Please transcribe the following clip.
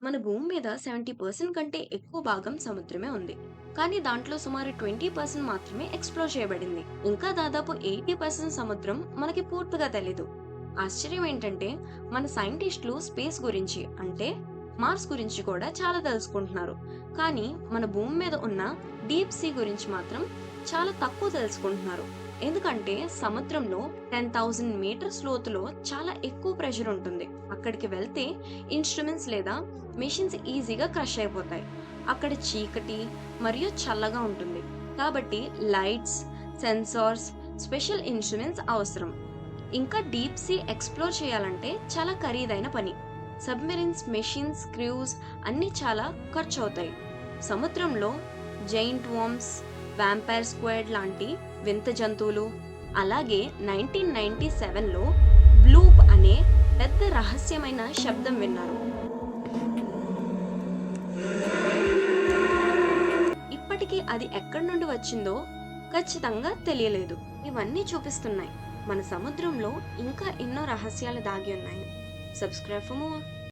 మన భూమి మీద 70% కంటే ఎక్కువ భాగం సముద్రమే ఉంది. కానీ దాంట్లో సుమారు 20% మాత్రమే ఎక్స్‌ప్లోర్ చేయబడింది. ఇంకా దాదాపు 80% సముద్రం మనకి పూర్తిగా తెలీదు. ఆశ్చర్యం ఏంటంటే మన సైంటిస్టులు స్పేస్ గురించి అంటే మార్స్ గురించి కూడా చాలా తెలుసుకుంటున్నారు. కానీ మన భూమి మీద ఉన్న డీప్ సీ గురించి మాత్రం చాలా తక్కువ తెలుసుకుంటున్నారు. ఎందుకంటే సముద్రంలో 10,000 మీటర్స్ లోతులో చాలా ఎక్కువ ప్రెషర్ ఉంటుంది. అక్కడికి వెళ్తే ఇన్‌స్ట్రుమెంట్స్ లేదా మెషిన్స్ ఈజీగా క్రష్ అయిపోతాయి. అక్కడ చీకటి మరియు చల్లగా ఉంటుంది. కాబట్టి లైట్స్, సెన్సార్స్, స్పెషల్ ఇన్స్ట్రుమెంట్స్ అవసరం. ఇంకా డీప్ సీ ఎక్స్‌ప్లోర్ చేయాలంటే చాలా ఖరీదైన పని. సబ్‌మెరైన్స్, మెషిన్స్, క్రూస్ అన్నీ చాలా ఖర్చవుతాయి. సముద్రంలో జెయింట్ వార్మ్స్, వాంపైర్ స్క్వాడ్ లాంటి వింత జంతువులు, అలాగే 1997లో బ్లూప్ అనే పెద్ద రహస్యమైన శబ్దం విన్నారు. ఇప్పటికీ అది ఎక్కడి నుండి వచ్చిందో ఖచ్చితంగా తెలియలేదు. ఇవన్నీ చూపిస్తున్నాయి మన సముద్రంలో ఇంకా ఎన్నో రహస్యాలు దాగి ఉన్నాయి. Subscribe for more.